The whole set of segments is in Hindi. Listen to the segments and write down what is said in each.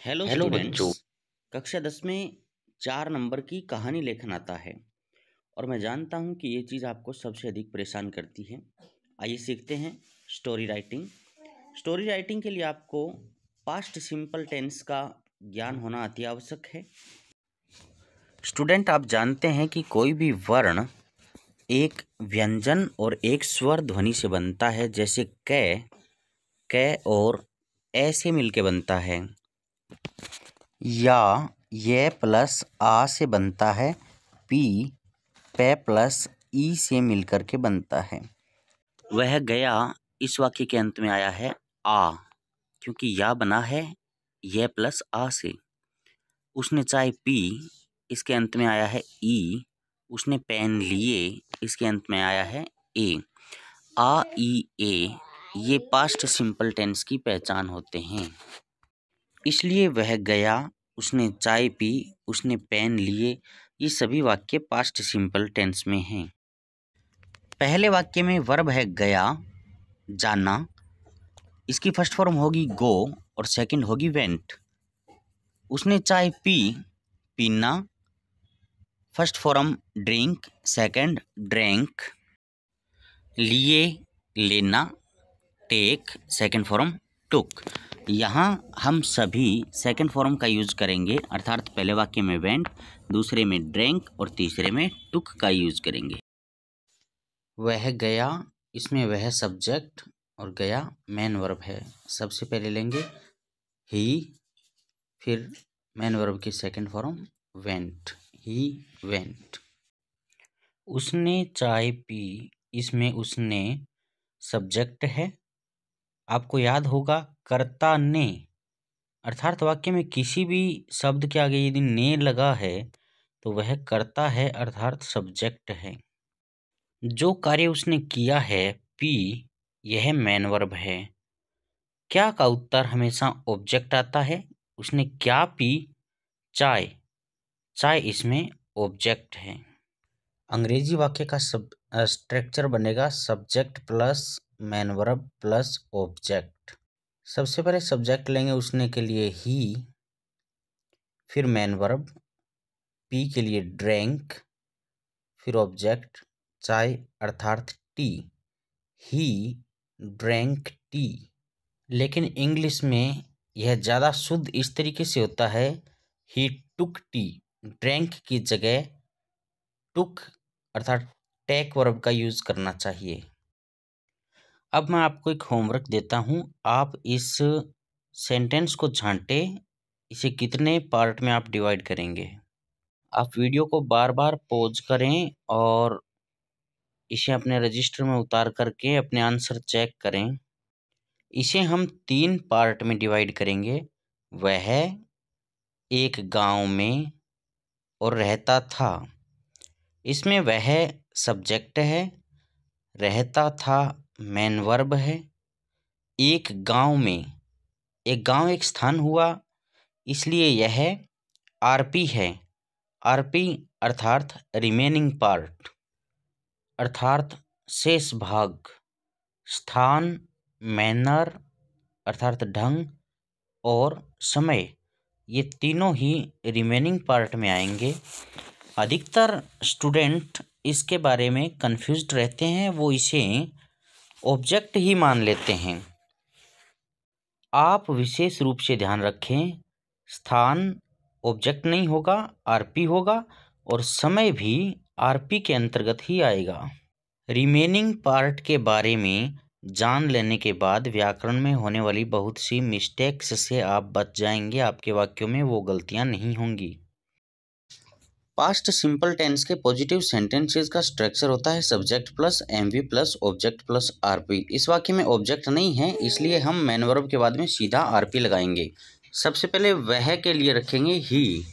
Hello hello students. बच्चों। कक्षा 10 में 4 नंबर की कहानी लेखन आता है और मैं जानता हूँ कि ये चीज़ आपको सबसे अधिक परेशान करती है। आइए सीखते हैं स्टोरी राइटिंग। स्टोरी राइटिंग के लिए आपको पास्ट सिंपल टेंस का ज्ञान होना अति आवश्यक है। स्टूडेंट, आप जानते हैं कि कोई भी वर्ण एक व्यंजन और एक स्वर ध्वनि से बनता है, जैसे क और ए से मिलके बनता है, या ये प्लस आ से बनता है, पी पे प्लस ई से मिलकर के बनता है। वह गया इस वाक्य के अंत में आया है आ, क्योंकि या बना है ये प्लस आ से। उसने चाय पी, इसके अंत में आया है ई। उसने पेन लिए, इसके अंत में आया है ए। आ ई ए ये पास्ट सिंपल टेंस की पहचान होते हैं। इसलिए वह गया, उसने चाय पी, उसने पेन लिए, ये सभी वाक्य पास्ट सिंपल टेंस में हैं। पहले वाक्य में वर्ब है गया, जाना। इसकी फर्स्ट फॉर्म होगी गो और सेकंड होगी वेंट। उसने चाय पी, पीना। First form drink, second drank. लिए, लेना। टेक, सेकंड फॉर्म टुक। यहाँ हम सभी सेकंड फॉर्म का यूज करेंगे, अर्थात पहले वाक्य में वेंट, दूसरे में ड्रैंक और तीसरे में टुक का यूज करेंगे। वह गया, इसमें वह सब्जेक्ट और गया मेन वर्ब है। सबसे पहले लेंगे ही, फिर मेन वर्ब की second form went, he went. उसने चाय पी, इसमें उसने सब्जेक्ट है। आपको याद होगा कर्ता ने, अर्थात वाक्य में किसी भी शब्द के आगे यदि ने लगा है तो वह कर्ता है, अर्थात सब्जेक्ट है। जो कार्य उसने किया है पी, यह मेन वर्ब है। क्या का उत्तर हमेशा ऑब्जेक्ट आता है। उसने क्या पी, चाय। चाय इसमें ऑब्जेक्ट है। अंग्रेजी वाक्य का स्ट्रक्चर बनेगा subject plus main verb plus object. सबसे पहले सब्जेक्ट लेंगे उसने के लिए ही, फिर मेन वर्ब, पी के लिए ड्रैंक, फिर ऑब्जेक्ट चाय अर्थात टी। He drank T. लेकिन इंग्लिश में यह ज़्यादा शुद्ध इस तरीके से होता है, ही टुक टी। ड्रैंक की जगह टुक अर्थात टेक वर्ब का यूज करना चाहिए। अब मैं आपको एक होमवर्क देता हूँ, आप इस सेंटेंस को छांटे। इसे कितने पार्ट में आप डिवाइड करेंगे। आप वीडियो को बार बार पॉज करें और इसे अपने रजिस्टर में उतार करके अपने आंसर चेक करें। इसे हम 3 पार्ट में डिवाइड करेंगे। वह एक गांव में और रहता था। इसमें वह सब्जेक्ट है, रहता था मेन वर्ब है। एक गांव में, एक गांव एक स्थान हुआ, इसलिए यह आरपी है। आरपी अर्थात रिमेनिंग पार्ट, अर्थात शेष भाग। स्थान, मैनर अर्थात ढंग और समय, ये तीनों ही रिमेनिंग पार्ट में आएंगे। अधिकतर स्टूडेंट इसके बारे में कंफ्यूज्ड रहते हैं, वो इसे ऑब्जेक्ट ही मान लेते हैं। आप विशेष रूप से ध्यान रखें, स्थान ऑब्जेक्ट नहीं होगा, आरपी होगा, और समय भी आरपी के अंतर्गत ही आएगा। रिमेनिंग पार्ट के बारे में जान लेने के बाद व्याकरण में होने वाली बहुत सी मिस्टेक्स से आप बच जाएंगे। आपके वाक्यों में वो गलतियां नहीं होंगी। पास्ट सिंपल टेंस के पॉजिटिव सेंटेंसेस का स्ट्रक्चर होता है subject plus MV plus object plus RP. इस वाक्य में ऑब्जेक्ट नहीं है, इसलिए हम मेन वर्ब के बाद में सीधा आरपी लगाएंगे। सबसे पहले वह के लिए रखेंगे ही।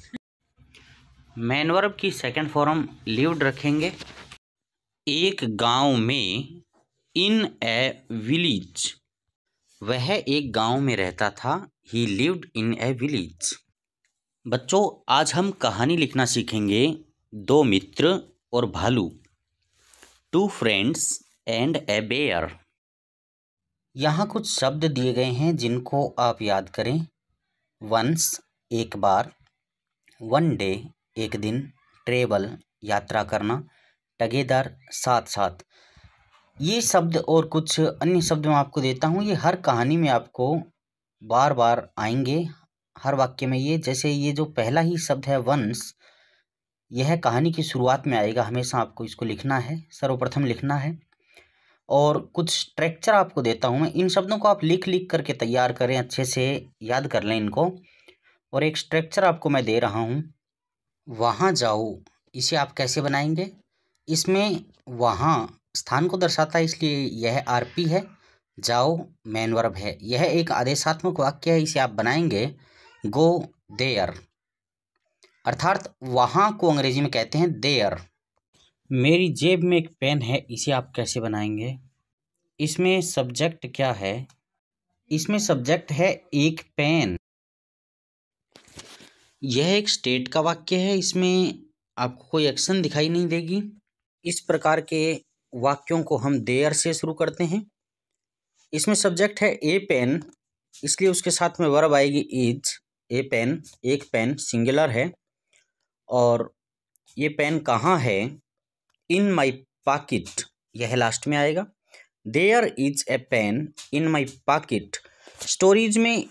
मेन वर्ब की सेकंड फॉर्म लिव्ड रखेंगे। एक गांव में, इन ए विलेज। वह एक गांव में रहता था, ही लिव्ड इन ए विलेज। बच्चों, आज हम कहानी लिखना सीखेंगे, 2 मित्र और भालू, 2 फ्रेंड्स एंड ए बेयर। यहाँ कुछ शब्द दिए गए हैं जिनको आप याद करें। वंस एक बार, वन डे एक दिन, ट्रेवल यात्रा करना, टुगेदर साथ साथ। ये शब्द और कुछ अन्य शब्द मैं आपको देता हूँ, ये हर कहानी में आपको बार बार आएंगे, हर वाक्य में। ये जैसे ये जो पहला ही शब्द है वंस, यह कहानी की शुरुआत में आएगा, हमेशा आपको इसको लिखना है, सर्वप्रथम लिखना है। और कुछ स्ट्रक्चर आपको देता हूँ मैं, इन शब्दों को आप लिख लिख करके तैयार करें, अच्छे से याद कर लें इनको। और एक स्ट्रक्चर आपको मैं दे रहा हूँ, वहाँ जाओ, इसे आप कैसे बनाएंगे? इसमें वहाँ स्थान को दर्शाता है, इसलिए यह आरपी है, जाओ मेन वर्ब है। यह एक आदेशात्मक वाक्य है, इसे आप बनाएंगे गो देयर, अर्थात वहाँ को अंग्रेजी में कहते हैं देयर। मेरी जेब में एक पेन है, इसे आप कैसे बनाएंगे? इसमें सब्जेक्ट क्या है? इसमें सब्जेक्ट है एक पेन। यह एक स्टेट का वाक्य है, इसमें आपको कोई एक्शन दिखाई नहीं देगी। इस प्रकार के वाक्यों को हम देयर से शुरू करते हैं। इसमें सब्जेक्ट है ए पेन, इसलिए उसके साथ में वर्ब आएगी इज। ए पेन, एक पेन सिंगुलर है। और ये पेन कहाँ है? इन माई पॉकेट, यह लास्ट में आएगा। There is a pen in my pocket. Stories में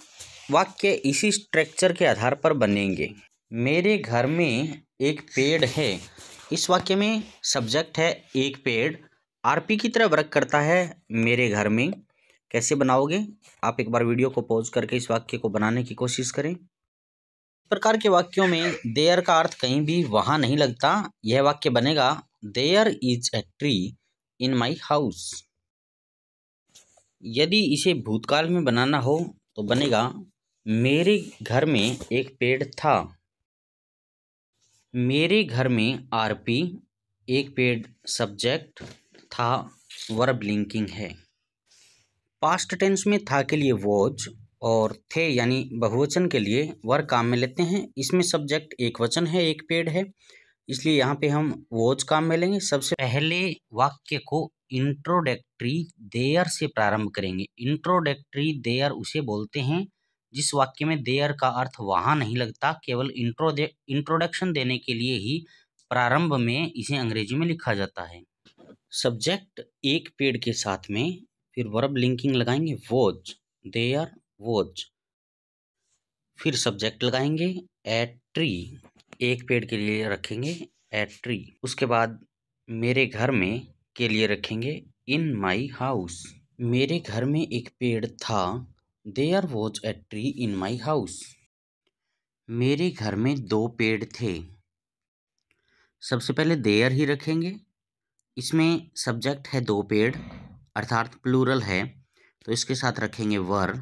वाक्य इसी स्ट्रक्चर के आधार पर बनेंगे। मेरे घर में एक पेड़ है, इस वाक्य में सब्जेक्ट है एक पेड़, आरपी की तरह वर्क करता है मेरे घर में। कैसे बनाओगे? आप एक बार वीडियो को पॉज करके इस वाक्य को बनाने की कोशिश करें। इस प्रकार के वाक्यों में देयर का अर्थ कहीं भी वहाँ नहीं लगता। यह वाक्य बनेगा there is a tree in my house. यदि इसे भूतकाल में बनाना हो तो बनेगा मेरे घर में एक पेड़ था। मेरे घर में आरपी, एक पेड़ सब्जेक्ट, था वर्ब लिंकिंग है। पास्ट टेंस में था के लिए वॉज और थे यानी बहुवचन के लिए वर काम में लेते हैं। इसमें सब्जेक्ट एक वचन है, एक पेड़ है, इसलिए यहाँ पे हम वॉज काम में लेंगे। सबसे पहले वाक्य को इंट्रोडक्टरी देयर से प्रारंभ करेंगे। इंट्रोडक्टरी देयर उसे बोलते हैं जिस वाक्य में देयर का अर्थ वहाँ नहीं लगता, केवल इंट्रोडक्शन देने के लिए ही प्रारंभ में इसे अंग्रेजी में लिखा जाता है। सब्जेक्ट एक पेड़ के साथ में फिर वर्ब लिंकिंग लगाएंगे वॉज, देयर वॉज। फिर सब्जेक्ट लगाएंगे ए ट्री, एक पेड़ के लिए रखेंगे ए ट्री। उसके बाद मेरे घर में के लिए रखेंगे इन माई हाउस। मेरे घर में एक पेड़ था, there was a tree in my house. मेरे घर में दो पेड़ थे। सबसे पहले देयर ही रखेंगे, इसमें सब्जेक्ट है दो पेड़ अर्थात प्लूरल है, तो इसके साथ रखेंगे वर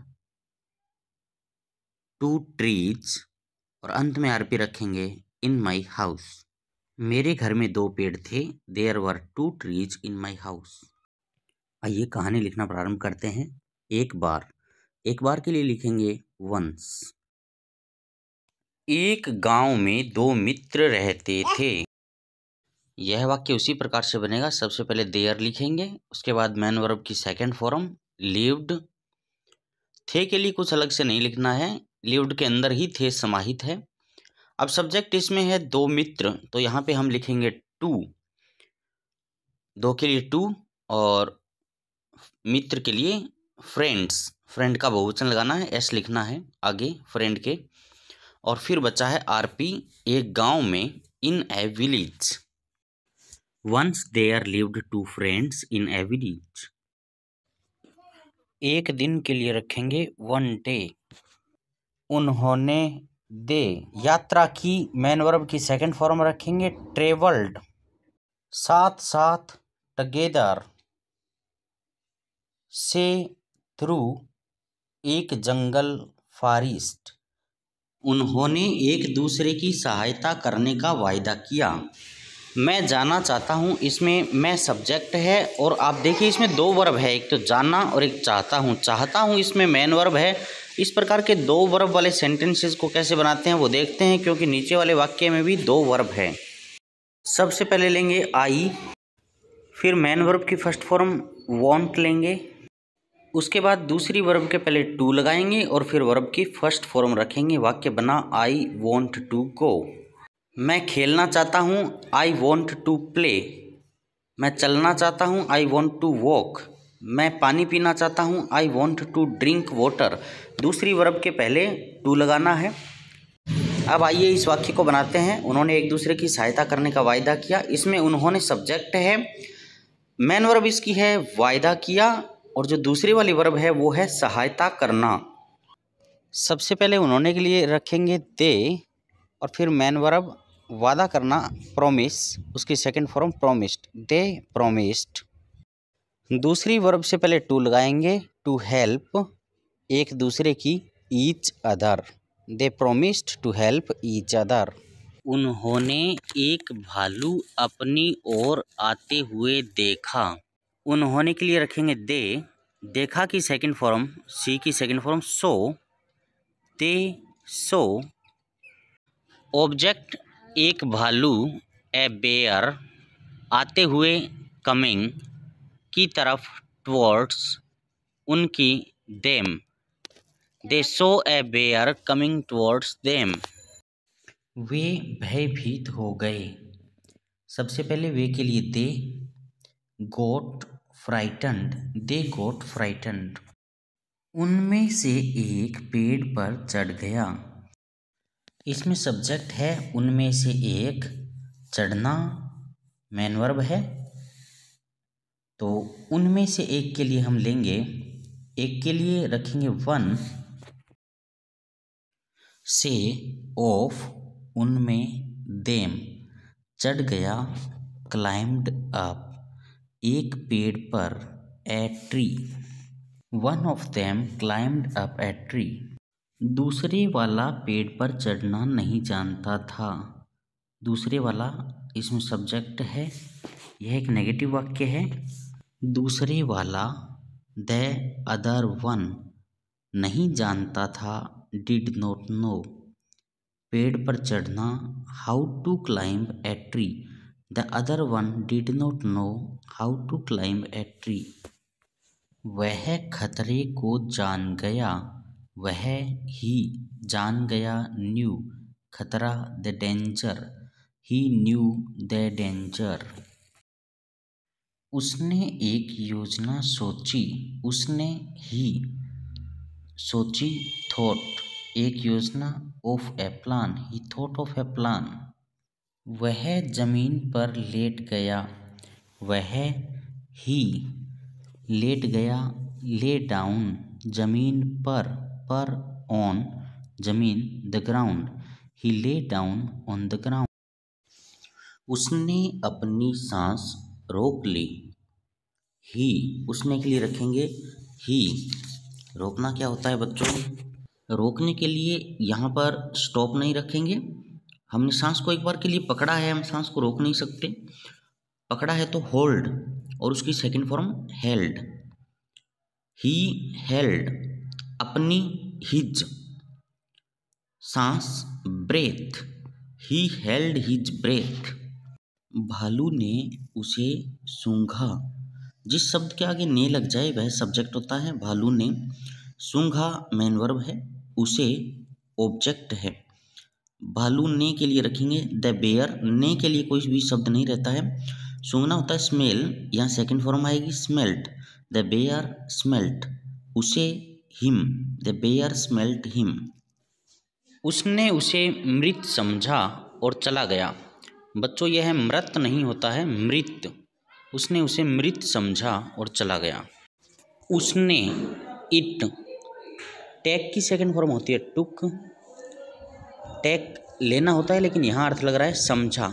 टू ट्रीज और अंत में आरपी रखेंगे इन माई हाउस। मेरे घर में दो पेड़ थे, there were two trees in my house. आइए कहानी लिखना प्रारंभ करते हैं। एक बार, एक बार के लिए लिखेंगे वंस। एक गांव में दो मित्र रहते थे। यह वाक्य उसी प्रकार से बनेगा। सबसे पहले देयर लिखेंगे, उसके बाद मैन वर्ब की सेकंड फॉर्म लिव्ड। थे के लिए कुछ अलग से नहीं लिखना है, लिव्ड के अंदर ही थे समाहित है। अब सब्जेक्ट इसमें है दो मित्र, तो यहाँ पे हम लिखेंगे टू, दो के लिए टू और मित्र के लिए फ्रेंड्स। फ्रेंड का बहुवचन लगाना है, एस लिखना है आगे फ्रेंड के। और फिर बचा है आरपी, एक गांव में, in a village. Once there lived two friends in a village. एक दिन के लिए रखेंगे वन डे। उन्होंने दे यात्रा की, मैन वर्ब की सेकंड फॉर्म रखेंगे ट्रेवल्ड। साथ साथ टुगेदर, से थ्रू एक जंगल फॉरेस्ट। उन्होंने एक दूसरे की सहायता करने का वायदा किया। मैं जाना चाहता हूँ, इसमें मैं सब्जेक्ट है और आप देखिए इसमें दो वर्ब है, एक तो जाना और एक चाहता हूँ। चाहता हूँ इसमें मेन वर्ब है। इस प्रकार के दो वर्ब वाले सेंटेंसेस को कैसे बनाते हैं वो देखते हैं, क्योंकि नीचे वाले वाक्य में भी दो वर्ब है। सबसे पहले लेंगे आई, फिर मेन वर्ब की फर्स्ट फॉर्म वॉन्ट लेंगे, उसके बाद दूसरी वर्ब के पहले टू लगाएंगे और फिर वर्ब की फर्स्ट फॉर्म रखेंगे। वाक्य बना आई वॉन्ट टू गो। मैं खेलना चाहता हूँ, आई वॉन्ट टू प्ले। मैं चलना चाहता हूँ, आई वॉन्ट टू वॉक। मैं पानी पीना चाहता हूँ, I want to drink water. दूसरी वर्ब के पहले टू लगाना है। अब आइए इस वाक्य को बनाते हैं। उन्होंने एक दूसरे की सहायता करने का वायदा किया। इसमें उन्होंने सब्जेक्ट है, मेन वर्ब इसकी है वायदा किया, और जो दूसरी वाली वर्ब है वो है सहायता करना। सबसे पहले उन्होंने के लिए रखेंगे दे, और फिर मेन वर्ब वादा करना प्रॉमिस, उसकी second form promised, they promised. दूसरी वर्ब से पहले टू लगाएंगे, टू हेल्प, एक दूसरे की, each other, they promised to help each other. उन्होंने एक भालू अपनी ओर आते हुए देखा। उन्होंने के लिए रखेंगे दे, देखा की सेकंड फॉर्म, सी की सेकंड फॉर्म सो, दे सो। ऑब्जेक्ट एक भालू, ए बेयर, आते हुए कमिंग, की तरफ टुवर्ड्स, उनकी, देम, दे सो ए बेयर कमिंग टुवर्ड्स देम। वे भयभीत हो गए। सबसे पहले वे के लिए दे गोट फ्राइटन्ड, दे गोट फ्राइटन्ड। उनमें से एक पेड़ पर चढ़ गया। इसमें सब्जेक्ट है उनमें से एक, चढ़ना मेन वर्ब है, तो उनमें से एक के लिए हम लेंगे, एक के लिए रखेंगे वन, से ऑफ, उनमें, देम, चढ़ गया, क्लाइम्ड अप, एक पेड़ पर, a tree, one of them climbed up a tree. दूसरे वाला पेड़ पर चढ़ना नहीं जानता था। दूसरे वाला इसमें सब्जेक्ट है, यह एक नेगेटिव वाक्य है। दूसरे वाला, द अदर वन, नहीं जानता था, डिड नॉट नो, पेड़ पर चढ़ना, how to climb a tree, the other one did not know how to climb a tree. वह खतरे को जान गया, वह ही जान गया, न्यू, खतरा, the danger, he new the danger. उसने एक योजना सोची, उसने ही सोची, थॉट, एक योजना, of A plan, he thought of A plan. वह जमीन पर लेट गया, वह ही लेट गया, ले डाउन, जमीन पर ऑन, जमीन, the ground, he lay down on the ground. उसने अपनी सांस रोक ली, ही, उसने के लिए रखेंगे ही। रोकना क्या होता है बच्चों? रोकने के लिए यहाँ पर स्टॉप नहीं रखेंगे। हमने सांस को एक बार के लिए पकड़ा है, हम सांस को रोक नहीं सकते। पकड़ा है तो होल्ड, और उसकी second form held. He held, अपनी, हिज, सांस, breath, he held his breath. भालू ने उसे सूंघा। जिस शब्द के आगे ने लग जाए वह सब्जेक्ट होता है। भालू ने, सूंघा मेन वर्ब है, उसे ऑब्जेक्ट है। भालू ने के लिए रखेंगे द बेयर, ने के लिए कोई भी शब्द नहीं रहता है। सूंघना होता है स्मेल, यहाँ सेकंड फॉर्म आएगी स्मेल्ट, द बेयर स्मेल्ट, उसे, him, the bear smelt him. उसने उसे मृत समझा और चला गया। बच्चों यह मृत नहीं होता है, मृत। उसने उसे मृत समझा और चला गया। उसने, इट, टेक की सेकंड फॉर्म होती है टुक, टेक लेना होता है लेकिन यहाँ अर्थ लग रहा है समझा।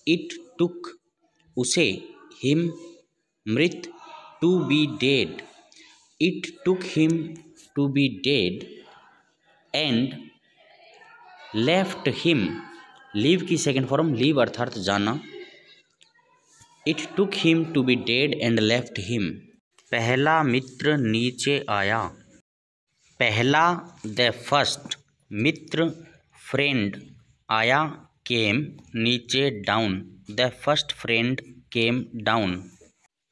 इट टुक, उसे, हिम, मृत, to be dead, it took him to be dead, and left him, leave की सेकंड फॉर्म, लीव अर्थात जाना। It took him to be dead and left him. पहला मित्र नीचे आया। पहला, द फर्स्ट, मित्र, फ्रेंड, आया, केम, नीचे, down, the first friend came down.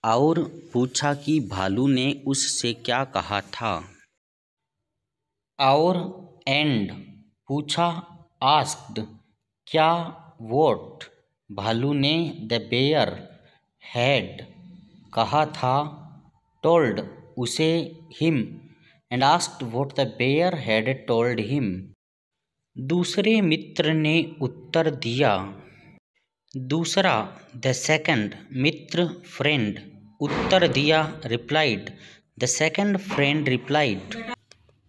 और पूछा कि भालू ने उससे क्या कहा था। और एंड पूछा, आस्क्ड क्या, वोट भालू ने द बेयर हैड कहा था, टोल्ड उसे him and asked what the bear had told him. दूसरे मित्र ने उत्तर दिया। दूसरा द सेकंड मित्र फ्रेंड उत्तर दिया, replied the second friend replied.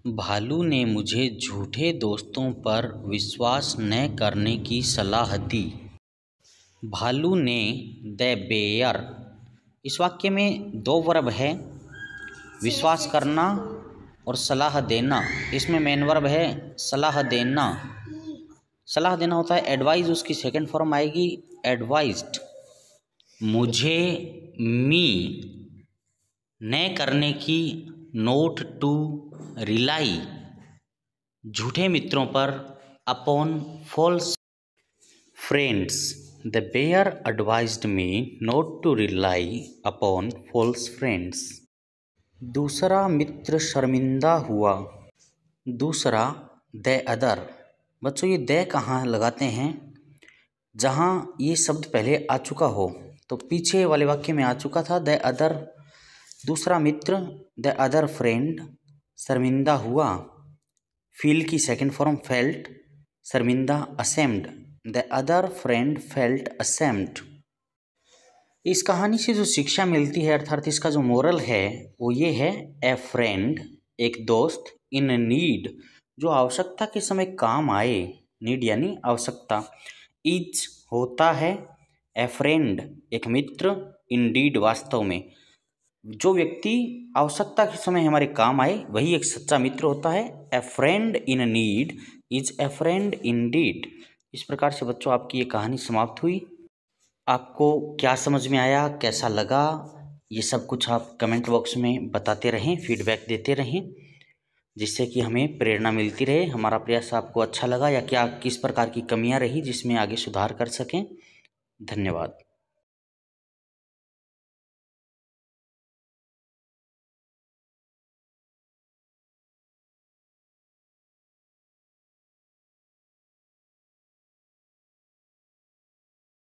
भालू ने मुझे झूठे दोस्तों पर विश्वास न करने की सलाह दी। भालू ने द बेयर, इस वाक्य में दो वर्ब है, विश्वास करना और सलाह देना। इसमें मेन वर्ब है सलाह देना। सलाह देना होता है एडवाइज, उसकी सेकंड फॉर्म आएगी एडवाइज्ड। मुझे मी न करने की, नोट टू रिलाई झूठे मित्रों पर, upon false friends the bear advised me not to rely upon false friends. दूसरा मित्र शर्मिंदा हुआ। दूसरा द अदर, बच्चों ये द कहाँ लगाते हैं, जहाँ ये शब्द पहले आ चुका हो, तो पीछे वाले वाक्य में आ चुका था द अदर। दूसरा मित्र द अदर फ्रेंड शर्मिंदा हुआ, फील की सेकंड फॉर्म फेल्ट, शर्मिंदा ashamed, the other friend felt ashamed. इस कहानी से जो शिक्षा मिलती है अर्थात इसका जो मोरल है वो ये है, ए फ्रेंड एक दोस्त, इन नीड जो आवश्यकता के समय काम आए, नीड यानी आवश्यकता, इज होता है, ए फ्रेंड एक मित्र, इंडीड वास्तव में, जो व्यक्ति आवश्यकता के समय हमारे काम आए वही एक सच्चा मित्र होता है। ए friend in need is a friend Indeed. इस प्रकार से बच्चों आपकी ये कहानी समाप्त हुई। आपको क्या समझ में आया, कैसा लगा, ये सब कुछ आप कमेंट बॉक्स में बताते रहें, फीडबैक देते रहें, जिससे कि हमें प्रेरणा मिलती रहे। हमारा प्रयास आपको अच्छा लगा या क्या किस प्रकार की कमियां रही जिसमें आगे सुधार कर सकें। धन्यवाद।